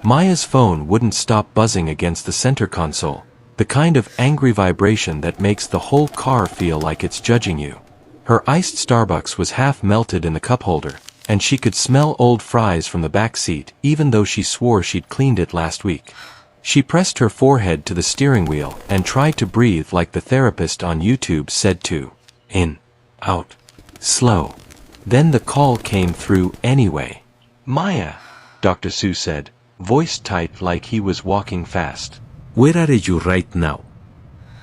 Maya's phone wouldn't stop buzzing against the center console, the kind of angry vibration that makes the whole car feel like it's judging you. Her iced Starbucks was half melted in the cup holder, and she could smell old fries from the back seat even though she swore she'd cleaned it last week. She pressed her forehead to the steering wheel and tried to breathe like the therapist on YouTube said to. In, out, slow. Then the call came through anyway. Maya, Dr. Sue said, voice tight like he was walking fast. Where are you right now?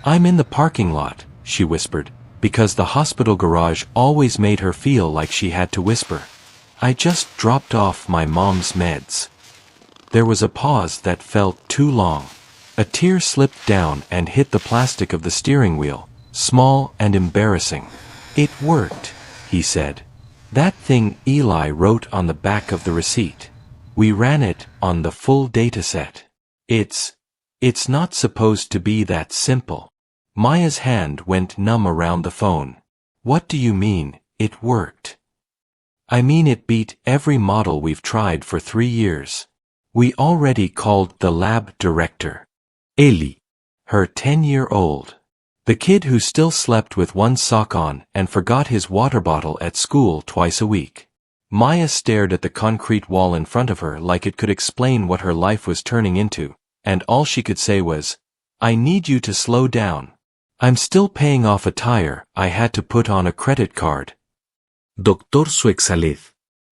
I'm in the parking lot, she whispered, because the hospital garage always made her feel like she had to whisper. I just dropped off my mom's meds. There was a pause that felt too long. A tear slipped down and hit the plastic of the steering wheel, small and embarrassing. It worked, he said. That thing Eli wrote on the back of the receipt. We ran it on the full dataset. It's not supposed to be that simple. Maya's hand went numb around the phone. What do you mean, it worked? I mean it beat every model we've tried for 3 years. We already called the lab director. Eli. Her 10-year-old. The kid who still slept with one sock on and forgot his water bottle at school twice a week. Maya stared at the concrete wall in front of her like it could explain what her life was turning into, and all she could say was, I need you to slow down. I'm still paying off a tire I had to put on a credit card. Doctor su exhaled.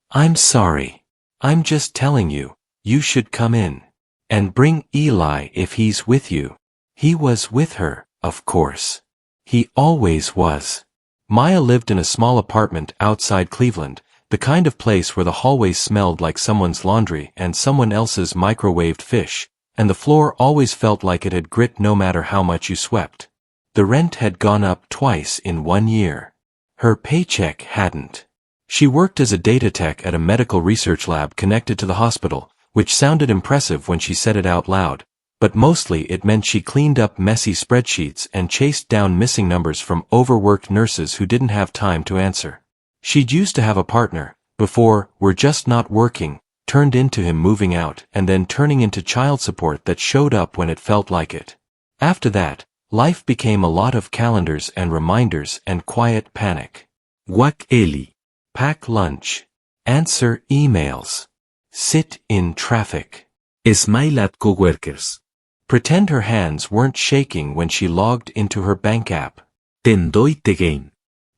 I'm sorry. I'm just telling you, you should come in. And bring Eli if he's with you. He was with her, of course. He always was. Maya lived in a small apartment outside Cleveland, the kind of place where the hallways smelled like someone's laundry and someone else's microwaved fish, and the floor always felt like it had grit no matter how much you swept. The rent had gone up twice in 1 year. Her paycheck hadn't. She worked as a data tech at a medical research lab connected to the hospital, which sounded impressive when she said it out loud, but mostly it meant she cleaned up messy spreadsheets and chased down missing numbers from overworked nurses who didn't have time to answer. She'd used to have a partner, before "we're just not working," turned into him moving out and then turning into child support that showed up when it felt like it. After that, life became a lot of calendars and reminders and quiet panic. Whack Eli. Pack lunch. Answer emails. Sit in traffic. Smile at coworkers. Pretend her hands weren't shaking when she logged into her bank app. Tendoy the game.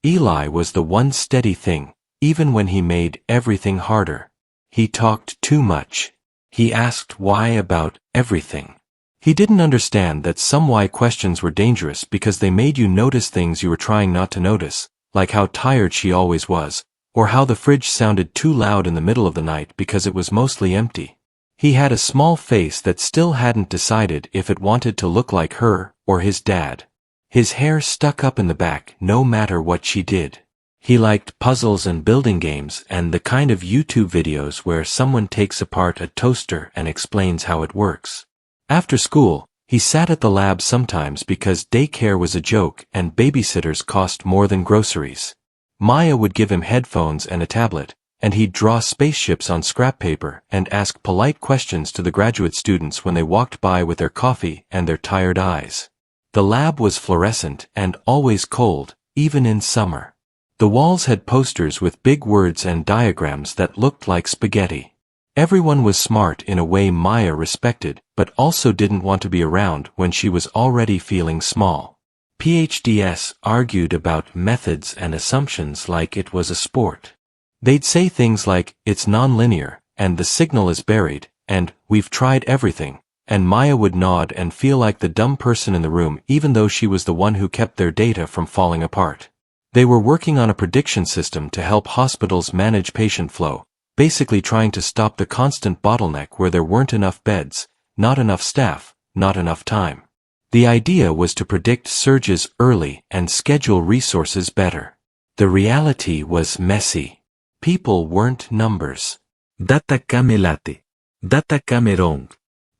Eli was the one steady thing, even when he made everything harder. He talked too much. He asked why about everything. He didn't understand that some why questions were dangerous because they made you notice things you were trying not to notice, like how tired she always was, or how the fridge sounded too loud in the middle of the night because it was mostly empty. He had a small face that still hadn't decided if it wanted to look like her or his dad. His hair stuck up in the back no matter what she did. He liked puzzles and building games and the kind of YouTube videos where someone takes apart a toaster and explains how it works. After school, he sat at the lab sometimes because daycare was a joke and babysitters cost more than groceries. Maya would give him headphones and a tablet, and he'd draw spaceships on scrap paper and ask polite questions to the graduate students when they walked by with their coffee and their tired eyes. The lab was fluorescent and always cold, even in summer. The walls had posters with big words and diagrams that looked like spaghetti. Everyone was smart in a way Maya respected, but also didn't want to be around when she was already feeling small. PhDs argued about methods and assumptions like it was a sport. They'd say things like, it's nonlinear, and the signal is buried, and we've tried everything, and Maya would nod and feel like the dumb person in the room even though she was the one who kept their data from falling apart. They were working on a prediction system to help hospitals manage patient flow, basically trying to stop the constant bottleneck where there weren't enough beds, not enough staff, not enough time. The idea was to predict surges early and schedule resources better. The reality was messy. People weren't numbers. Data kame late. Data kame wrong.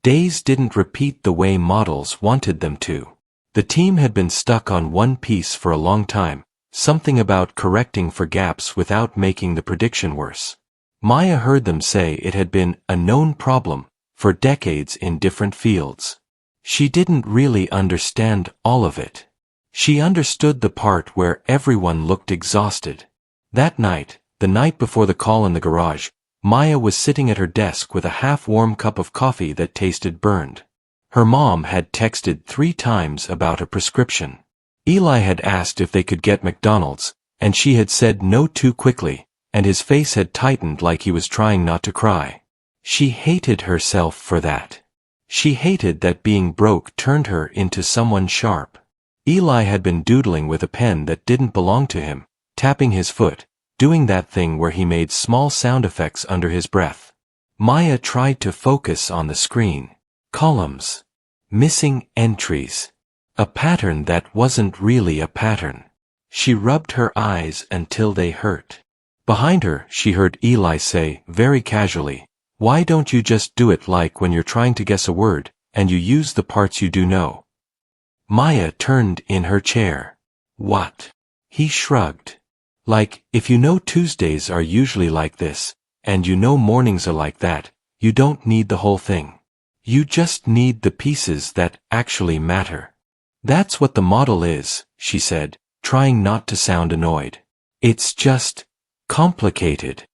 Days didn't repeat the way models wanted them to. The team had been stuck on one piece for a long time, something about correcting for gaps without making the prediction worse. Maya heard them say it had been a known problem, for decades in different fields. She didn't really understand all of it. She understood the part where everyone looked exhausted. That night, the night before the call in the garage, Maya was sitting at her desk with a half-warm cup of coffee that tasted burned. Her mom had texted 3 times about a prescription. Eli had asked if they could get McDonald's, and she had said no too quickly, and his face had tightened like he was trying not to cry. She hated herself for that. She hated that being broke turned her into someone sharp. Eli had been doodling with a pen that didn't belong to him, tapping his foot, doing that thing where he made small sound effects under his breath. Maya tried to focus on the screen. Columns. Missing entries. A pattern that wasn't really a pattern. She rubbed her eyes until they hurt. Behind her, she heard Eli say, very casually, "Why don't you just do it like when you're trying to guess a word, and you use the parts you do know?" Maya turned in her chair. "What?" He shrugged. "Like, if you know Tuesdays are usually like this, and you know mornings are like that, you don't need the whole thing. You just need the pieces that actually matter. That's what the model is," she said, trying not to sound annoyed. "It's just complicated."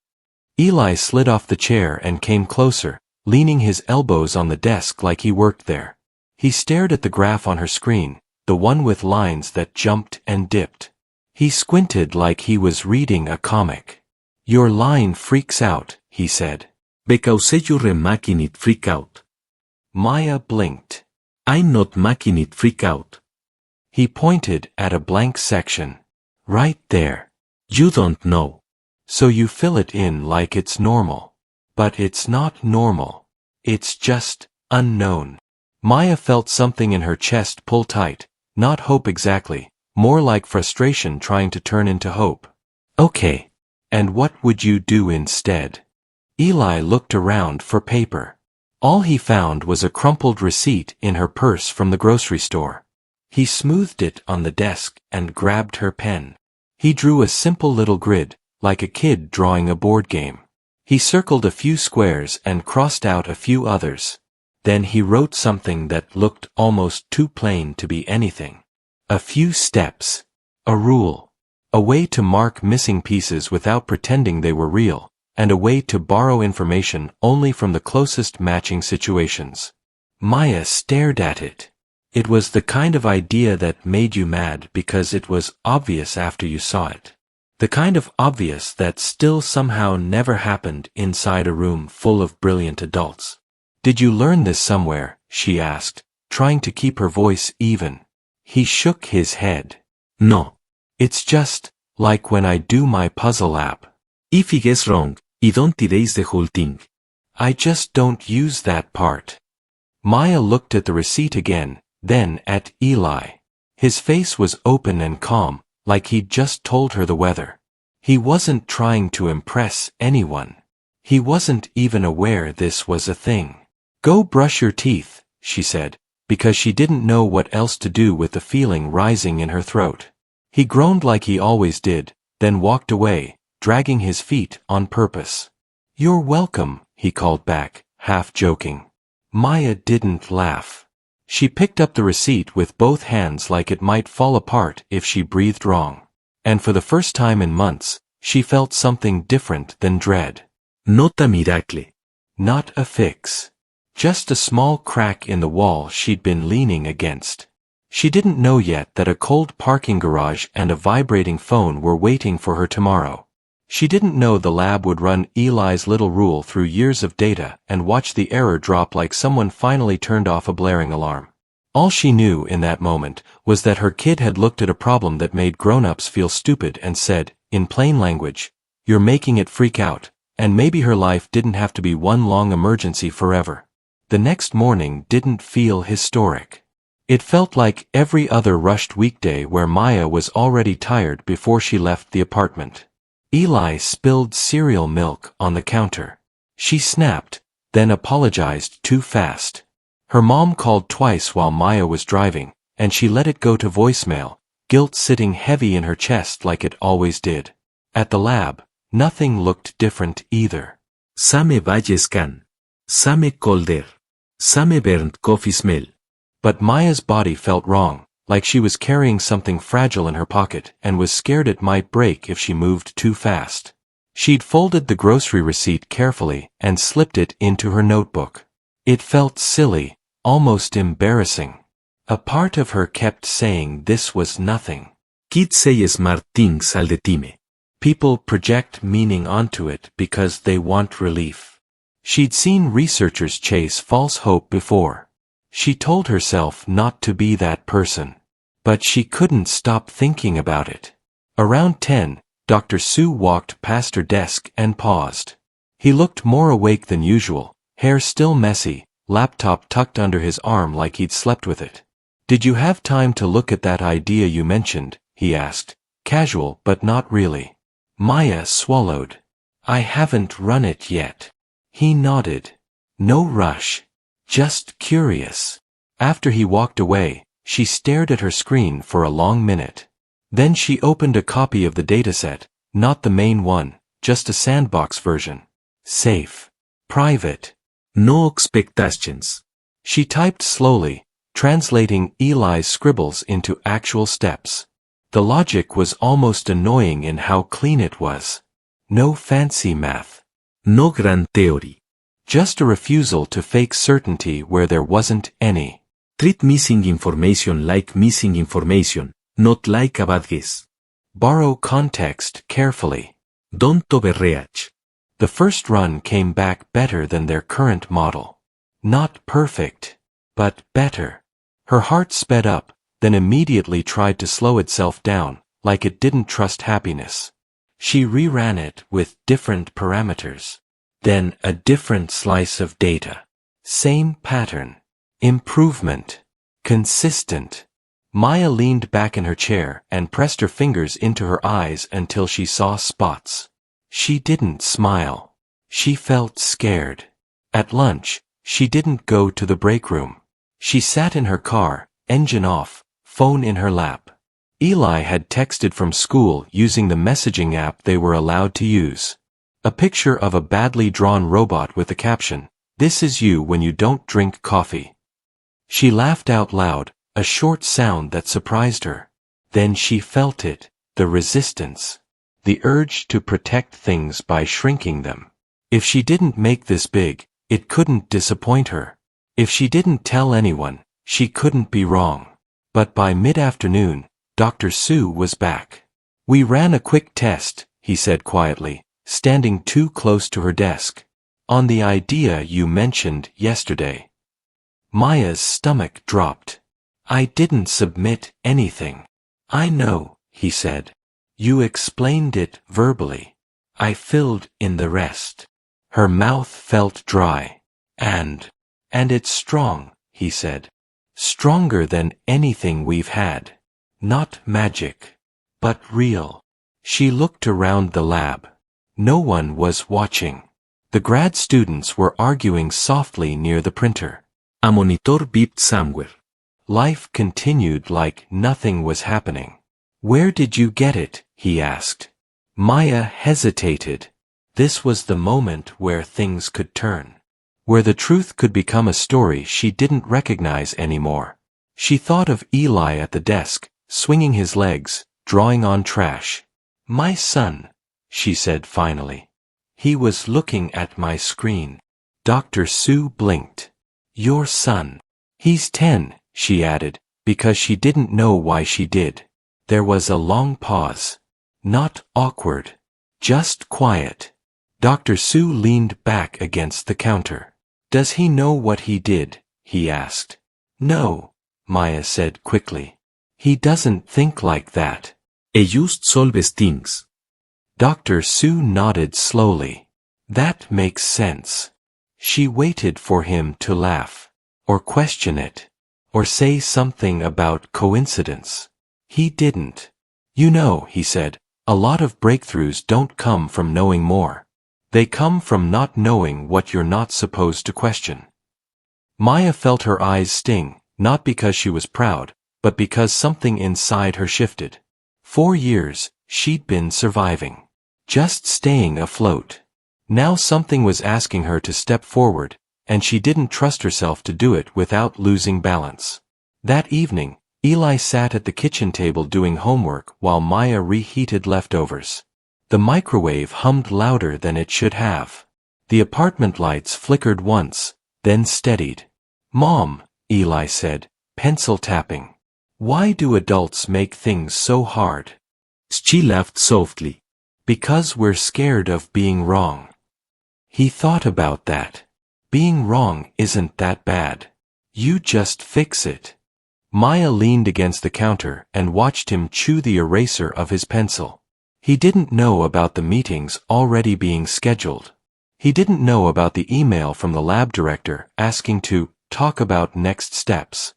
Eli slid off the chair and came closer, leaning his elbows on the desk like he worked there. He stared at the graph on her screen, the one with lines that jumped and dipped. He squinted like he was reading a comic. "Your line freaks out," he said. Because you're making it freak out. Maya blinked. I'm not making it freak out. He pointed at a blank section. "Right there. You don't know. So you fill it in like it's normal. But it's not normal. It's just unknown." Maya felt something in her chest pull tight, not hope exactly, more like frustration trying to turn into hope. "Okay. And what would you do instead?" Eli looked around for paper. All he found was a crumpled receipt in her purse from the grocery store. He smoothed it on the desk and grabbed her pen. He drew a simple little grid, like a kid drawing a board game. He circled a few squares and crossed out a few others. Then he wrote something that looked almost too plain to be anything. A few steps. A rule. A way to mark missing pieces without pretending they were real, and a way to borrow information only from the closest matching situations. Maya stared at it. It was the kind of idea that made you mad because it was obvious after you saw it. The kind of obvious that still somehow never happened inside a room full of brilliant adults. "Did you learn this somewhere?" she asked, trying to keep her voice even. He shook his head. No. "It's just like when I do my puzzle app. If it gets wrong, you don't erase the whole thing. I just don't use that part." Maya looked at the receipt again, then at Eli. His face was open and calm, like he'd just told her the weather. He wasn't trying to impress anyone. He wasn't even aware this was a thing. "Go brush your teeth," she said, because she didn't know what else to do with the feeling rising in her throat. He groaned like he always did, then walked away, dragging his feet on purpose. "You're welcome," he called back, half joking. Maya didn't laugh. She picked up the receipt with both hands like it might fall apart if she breathed wrong. And for the first time in months, she felt something different than dread. Not a miracle. Not a fix. Just a small crack in the wall she'd been leaning against. She didn't know yet that a cold parking garage and a vibrating phone were waiting for her tomorrow. She didn't know the lab would run Eli's little rule through years of data and watch the error drop like someone finally turned off a blaring alarm. All she knew in that moment was that her kid had looked at a problem that made grown-ups feel stupid and said, in plain language, "You're making it freak out," and maybe her life didn't have to be one long emergency forever. The next morning didn't feel historic. It felt like every other rushed weekday where Maya was already tired before she left the apartment. Eli spilled cereal milk on the counter. She snapped, then apologized too fast. Her mom called twice while Maya was driving, and she let it go to voicemail, guilt sitting heavy in her chest like it always did. At the lab, nothing looked different either. Same Valles Can. Same Colder. Same burnt coffee smell. But Maya's body felt wrong, like she was carrying something fragile in her pocket and was scared it might break if she moved too fast. She'd folded the grocery receipt carefully and slipped it into her notebook. It felt silly, almost embarrassing. A part of her kept saying this was nothing. Kids say smart things all the time. People project meaning onto it because they want relief. She'd seen researchers chase false hope before. She told herself not to be that person. But she couldn't stop thinking about it. Around 10, Dr. Sue walked past her desk and paused. He looked more awake than usual, hair still messy, laptop tucked under his arm like he'd slept with it. "Did you have time to look at that idea you mentioned?" he asked, casual but not really. Maya swallowed. "I haven't run it yet." He nodded. "No rush. Just curious." After he walked away, she stared at her screen for a long minute. Then she opened a copy of the dataset, not the main one, just a sandbox version. Safe. Private. No expectations. She typed slowly, translating Eli's scribbles into actual steps. The logic was almost annoying in how clean it was. No fancy math. No grand theory. Just a refusal to fake certainty where there wasn't any. Treat missing information like missing information, not like a bad guess. Borrow context carefully. Don't overreact. The first run came back better than their current model. Not perfect, but better. Her heart sped up, then immediately tried to slow itself down, like it didn't trust happiness. She reran it with different parameters. Then a different slice of data. Same pattern. Improvement. Consistent. Maya leaned back in her chair and pressed her fingers into her eyes until she saw spots. She didn't smile. She felt scared. At lunch, she didn't go to the break room. She sat in her car, engine off, phone in her lap. Eli had texted from school using the messaging app they were allowed to use. A picture of a badly drawn robot with the caption, "This is you when you don't drink coffee." She laughed out loud, a short sound that surprised her. Then she felt it, the resistance. The urge to protect things by shrinking them. If she didn't make this big, it couldn't disappoint her. If she didn't tell anyone, she couldn't be wrong. But by mid-afternoon, Dr. Sue was back. "We ran a quick test," he said quietly, standing too close to her desk. "On the idea you mentioned yesterday." Maya's stomach dropped. "I didn't submit anything." "I know," he said. "You explained it verbally. I filled in the rest." Her mouth felt dry. And it's strong," he said. "Stronger than anything we've had. Not magic, but real." She looked around the lab. No one was watching. The grad students were arguing softly near the printer. A monitor beeped somewhere. Life continued like nothing was happening. "Where did you get it?" he asked. Maya hesitated. This was the moment where things could turn. Where the truth could become a story she didn't recognize anymore. She thought of Eli at the desk, swinging his legs, drawing on trash. "My son," she said finally. "He was looking at my screen." Dr. Sue blinked. "Your son. He's 10, she added, because she didn't know why she did. There was a long pause. Not awkward. Just quiet. Dr. Sue leaned back against the counter. "Does he know what he did?" he asked. "No," Maya said quickly. "He doesn't think like that. He just solves things." Dr. Sue nodded slowly. "That makes sense." She waited for him to laugh. Or question it. Or say something about coincidence. He didn't. "You know," he said, "a lot of breakthroughs don't come from knowing more. They come from not knowing what you're not supposed to question." Maya felt her eyes sting, not because she was proud, but because something inside her shifted. 4 years, she'd been surviving. Just staying afloat. Now something was asking her to step forward, and she didn't trust herself to do it without losing balance. That evening, Eli sat at the kitchen table doing homework while Maya reheated leftovers. The microwave hummed louder than it should have. The apartment lights flickered once, then steadied. "Mom," Eli said, pencil tapping. "Why do adults make things so hard?" She laughed softly. "Because we're scared of being wrong." He thought about that. Being wrong isn't that bad. You just fix it. Maya leaned against the counter and watched him chew the eraser of his pencil. He didn't know about the meetings already being scheduled. He didn't know about the email from the lab director asking to talk about next steps.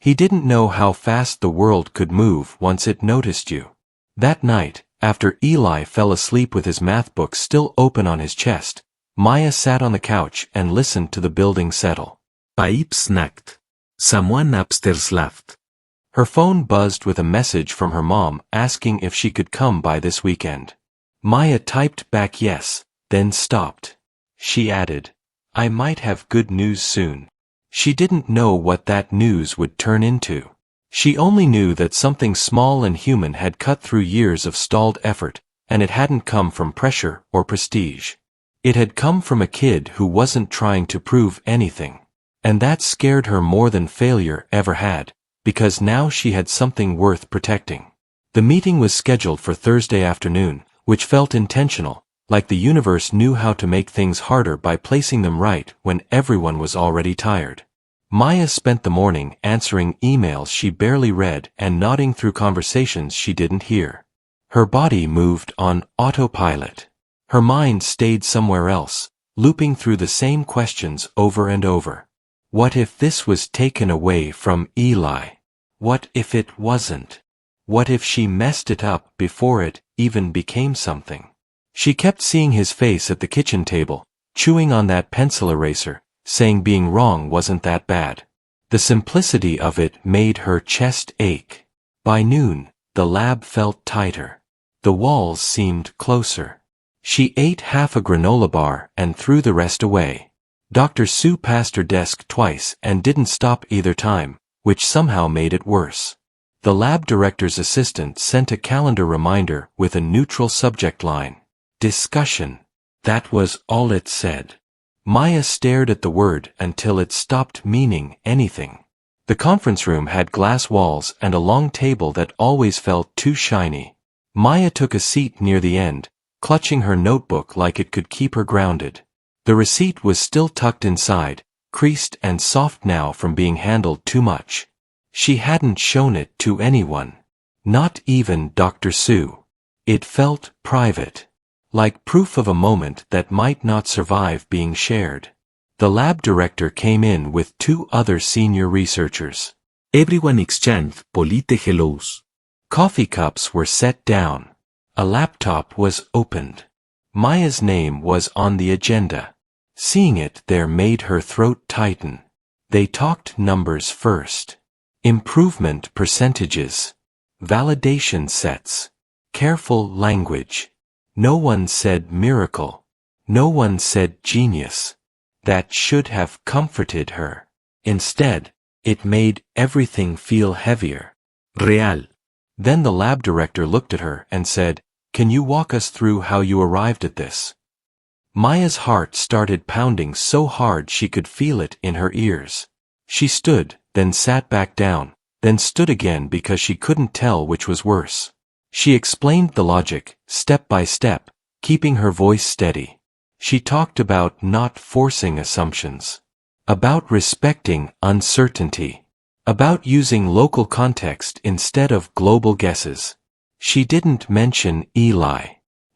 He didn't know how fast the world could move once it noticed you. That night, after Eli fell asleep with his math book still open on his chest, Maya sat on the couch and listened to the building settle. Pipes snapped. Someone upstairs laughed. Her phone buzzed with a message from her mom asking if she could come by this weekend. Maya typed back yes, then stopped. She added, "I might have good news soon." She didn't know what that news would turn into. She only knew that something small and human had cut through years of stalled effort, and it hadn't come from pressure or prestige. It had come from a kid who wasn't trying to prove anything. And that scared her more than failure ever had, because now she had something worth protecting. The meeting was scheduled for Thursday afternoon, which felt intentional, like the universe knew how to make things harder by placing them right when everyone was already tired. Maya spent the morning answering emails she barely read and nodding through conversations she didn't hear. Her body moved on autopilot. Her mind stayed somewhere else, looping through the same questions over and over. What if this was taken away from Eli? What if it wasn't? What if she messed it up before it even became something? She kept seeing his face at the kitchen table, chewing on that pencil eraser, saying being wrong wasn't that bad. The simplicity of it made her chest ache. By noon, the lab felt tighter. The walls seemed closer. She ate half a granola bar and threw the rest away. Dr. Sue passed her desk twice and didn't stop either time, which somehow made it worse. The lab director's assistant sent a calendar reminder with a neutral subject line. Discussion. That was all it said. Maya stared at the word until it stopped meaning anything. The conference room had glass walls and a long table that always felt too shiny. Maya took a seat near the end, clutching her notebook like it could keep her grounded. The receipt was still tucked inside, creased and soft now from being handled too much. She hadn't shown it to anyone. Not even Dr. Sue. It felt private. Like proof of a moment that might not survive being shared. The lab director came in with two other senior researchers. Everyone exchanged polite hellos. Coffee cups were set down. A laptop was opened. Maya's name was on the agenda. Seeing it there made her throat tighten. They talked numbers first. Improvement percentages. Validation sets. Careful language. No one said miracle. No one said genius. That should have comforted her. Instead, it made everything feel heavier. Real. Then the lab director looked at her and said, "Can you walk us through how you arrived at this?" Maya's heart started pounding so hard she could feel it in her ears. She stood, then sat back down, then stood again because she couldn't tell which was worse. She explained the logic, step by step, keeping her voice steady. She talked about not forcing assumptions. About respecting uncertainty. About using local context instead of global guesses. She didn't mention Eli.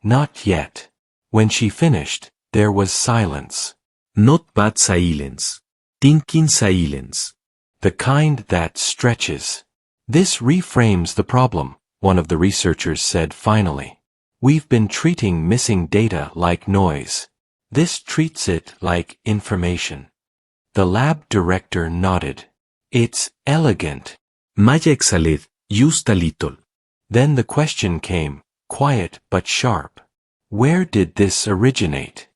Not yet. When she finished, there was silence. Not bad silence. Thinking silence. The kind that stretches. This reframes the problem, one of the researchers said finally. We've been treating missing data like noise. This treats it like information. The lab director nodded. It's elegant. Maya exhaled, just a little. Then the question came, quiet but sharp. Where did this originate?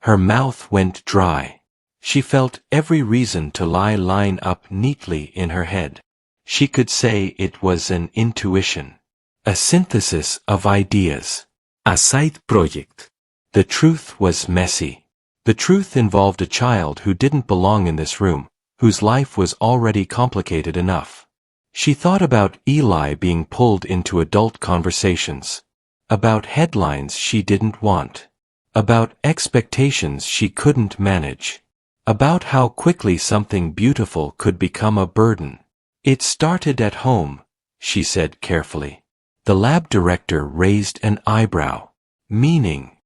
Her mouth went dry. She felt every reason to line up neatly in her head. She could say it was an intuition. A synthesis of ideas. A side project. The truth was messy. The truth involved a child who didn't belong in this room, whose life was already complicated enough. She thought about Eli being pulled into adult conversations. About headlines she didn't want. About expectations she couldn't manage. About how quickly something beautiful could become a burden. It started at home, she said carefully. The lab director raised an eyebrow. Meaning?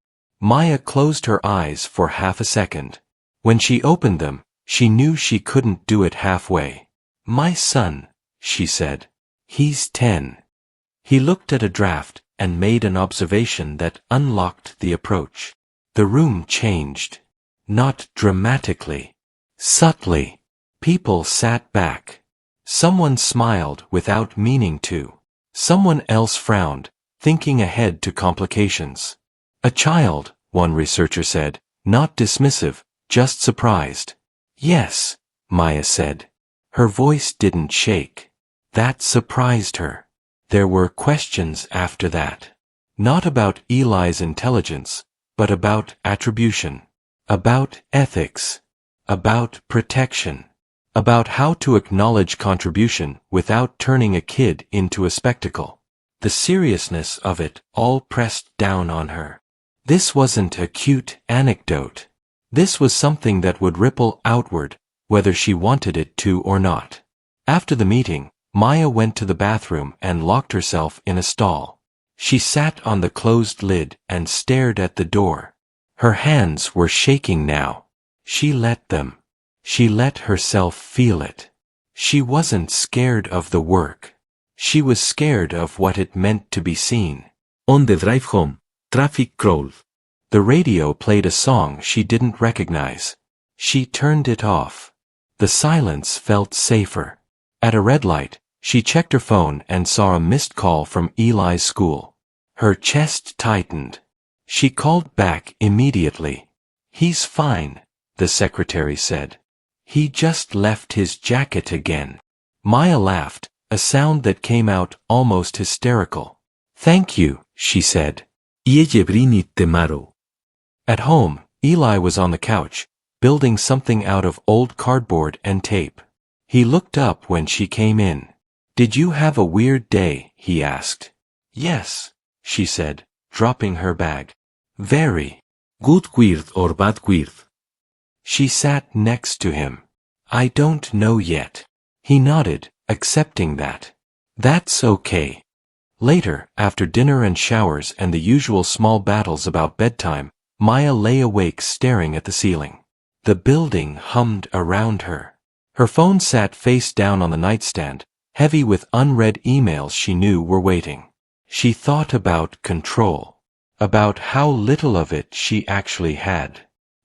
Maya closed her eyes for half a second. When she opened them, she knew she couldn't do it halfway. My son, she said. He's 10. He looked at a draft and made an observation that unlocked the approach. The room changed. Not dramatically. Subtly. People sat back. Someone smiled without meaning to. Someone else frowned, thinking ahead to complications. A child, one researcher said, not dismissive, just surprised. Yes, Maya said. Her voice didn't shake. That surprised her. There were questions after that. Not about Eli's intelligence, but about attribution. About ethics. About protection. About how to acknowledge contribution without turning a kid into a spectacle. The seriousness of it all pressed down on her. This wasn't a cute anecdote. This was something that would ripple outward, whether she wanted it to or not. After the meeting, Maya went to the bathroom and locked herself in a stall. She sat on the closed lid and stared at the door. Her hands were shaking now. She let them. She let herself feel it. She wasn't scared of the work. She was scared of what it meant to be seen. On the drive home, traffic crawled. The radio played a song she didn't recognize. She turned it off. The silence felt safer. At a red light, she checked her phone and saw a missed call from Eli's school. Her chest tightened. She called back immediately. He's fine, the secretary said. He just left his jacket again. Maya laughed, a sound that came out almost hysterical. Thank you, she said. Ella brinit temaro. At home, Eli was on the couch, building something out of old cardboard and tape. He looked up when she came in. Did you have a weird day? He asked. Yes, she said, dropping her bag. Very. Good weird or bad weird? She sat next to him. I don't know yet. He nodded, accepting that. That's okay. Later, after dinner and showers and the usual small battles about bedtime, Maya lay awake staring at the ceiling. The building hummed around her. Her phone sat face down on the nightstand, heavy with unread emails she knew were waiting. She thought about control. About how little of it she actually had.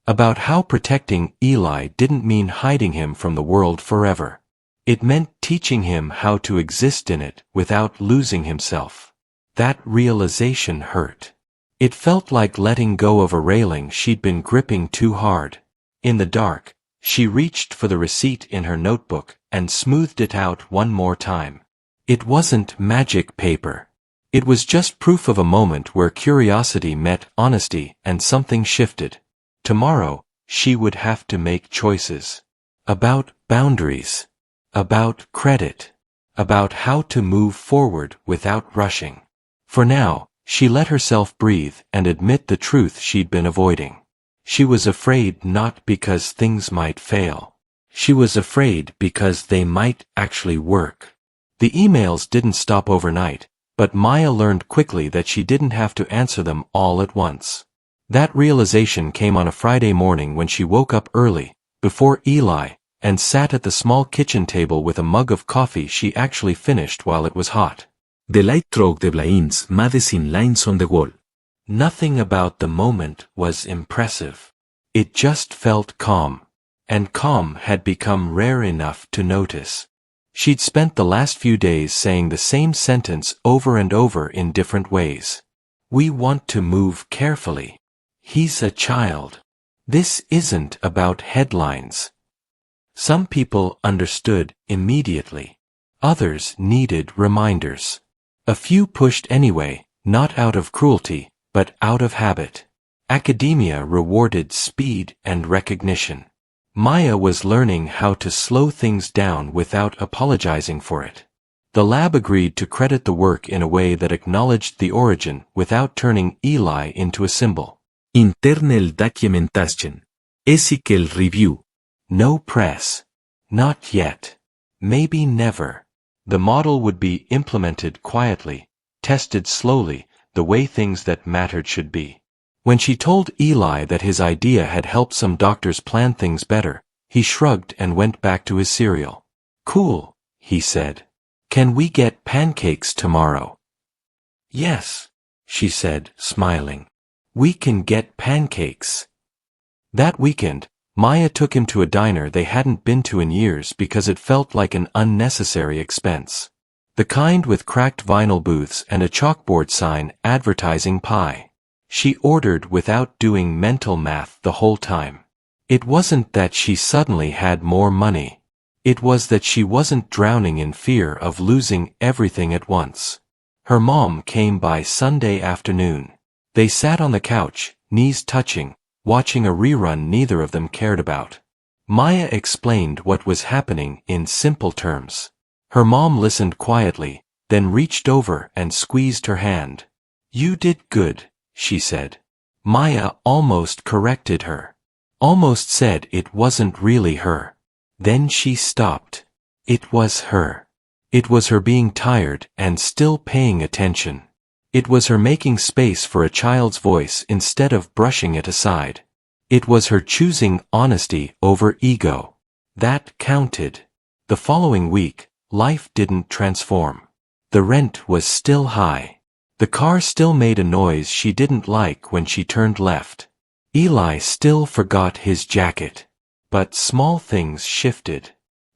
About how protecting Eli didn't mean hiding him from the world forever. It meant teaching him how to exist in it without losing himself. That realization hurt. It felt like letting go of a railing she'd been gripping too hard. In the dark, she reached for the receipt in her notebook and smoothed it out one more time. It wasn't magic paper. It was just proof of a moment where curiosity met honesty and something shifted. Tomorrow, she would have to make choices. About boundaries. About credit. About how to move forward without rushing. For now, she let herself breathe and admit the truth she'd been avoiding. She was afraid not because things might fail. She was afraid because they might actually work. The emails didn't stop overnight, but Maya learned quickly that she didn't have to answer them all at once. That realization came on a Friday morning when she woke up early, before Eli, and sat at the small kitchen table with a mug of coffee she actually finished while it was hot. The light through the blinds made thin lines on the wall. Nothing about the moment was impressive. It just felt calm. And calm had become rare enough to notice. She'd spent the last few days saying the same sentence over and over in different ways. We want to move carefully. He's a child. This isn't about headlines. Some people understood immediately. Others needed reminders. A few pushed anyway, not out of cruelty, but out of habit. Academia rewarded speed and recognition. Maya was learning how to slow things down without apologizing for it. The lab agreed to credit the work in a way that acknowledged the origin without turning Eli into a symbol. Internal documentation. Ethical review. No press. Not yet. Maybe never. The model would be implemented quietly, tested slowly, the way things that mattered should be. When she told Eli that his idea had helped some doctors plan things better, he shrugged and went back to his cereal. Cool, he said. Can we get pancakes tomorrow? Yes, she said, smiling. We can get pancakes. That weekend, Maya took him to a diner they hadn't been to in years because it felt like an unnecessary expense. The kind with cracked vinyl booths and a chalkboard sign advertising pie. She ordered without doing mental math the whole time. It wasn't that she suddenly had more money. It was that she wasn't drowning in fear of losing everything at once. Her mom came by Sunday afternoon. They sat on the couch, knees touching, watching a rerun neither of them cared about. Maya explained what was happening in simple terms. Her mom listened quietly, then reached over and squeezed her hand. You did good, she said. Maya almost corrected her. Almost said it wasn't really her. Then she stopped. It was her. It was her being tired and still paying attention. It was her making space for a child's voice instead of brushing it aside. It was her choosing honesty over ego. That counted. The following week, life didn't transform. The rent was still high. The car still made a noise she didn't like when she turned left. Eli still forgot his jacket. But small things shifted.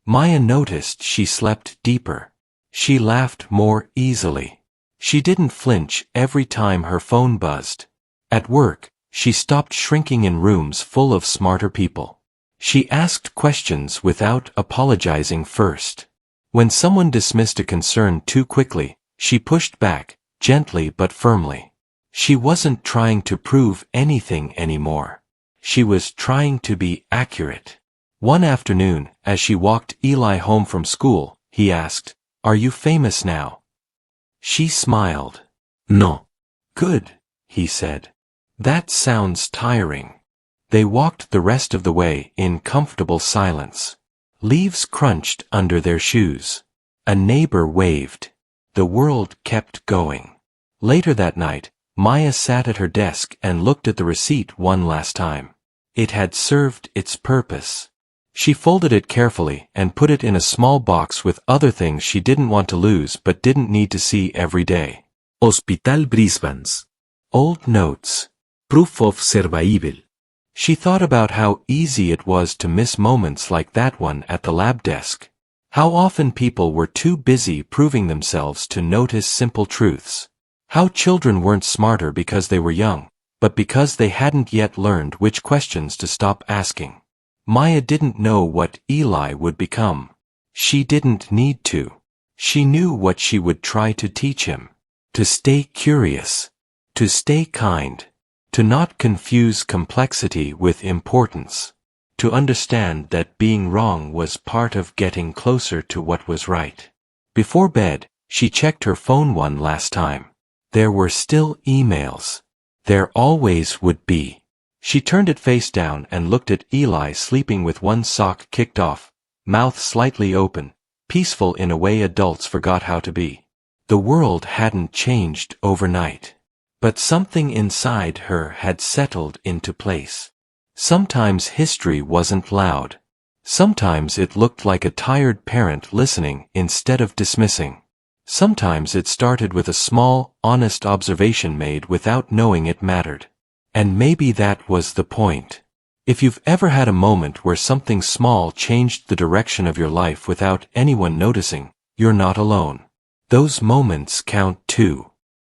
Maya noticed she slept deeper. She laughed more easily. She didn't flinch every time her phone buzzed. At work, she stopped shrinking in rooms full of smarter people. She asked questions without apologizing first. When someone dismissed a concern too quickly, she pushed back, gently but firmly. She wasn't trying to prove anything anymore. She was trying to be accurate. One afternoon, as she walked Eli home from school, he asked, "Are you famous now?" She smiled. No. Good, he said. That sounds tiring. They walked the rest of the way in comfortable silence. Leaves crunched under their shoes. A neighbor waved. The world kept going. Later that night, Maya sat at her desk and looked at the receipt one last time. It had served its purpose. She folded it carefully and put it in a small box with other things she didn't want to lose but didn't need to see every day. Hospital Brisbane's. Old notes. Proof of survival. She thought about how easy it was to miss moments like that one at the lab desk. How often people were too busy proving themselves to notice simple truths. How children weren't smarter because they were young, but because they hadn't yet learned which questions to stop asking. Maya didn't know what Eli would become. She didn't need to. She knew what she would try to teach him. To stay curious. To stay kind. To not confuse complexity with importance. To understand that being wrong was part of getting closer to what was right. Before bed, she checked her phone one last time. There were still emails. There always would be. She turned it face down and looked at Eli sleeping with one sock kicked off, mouth slightly open, peaceful in a way adults forgot how to be. The world hadn't changed overnight. But something inside her had settled into place. Sometimes history wasn't loud. Sometimes it looked like a tired parent listening instead of dismissing. Sometimes it started with a small, honest observation made without knowing it mattered. And maybe that was the point. If you've ever had a moment where something small changed the direction of your life without anyone noticing, you're not alone. Those moments count too.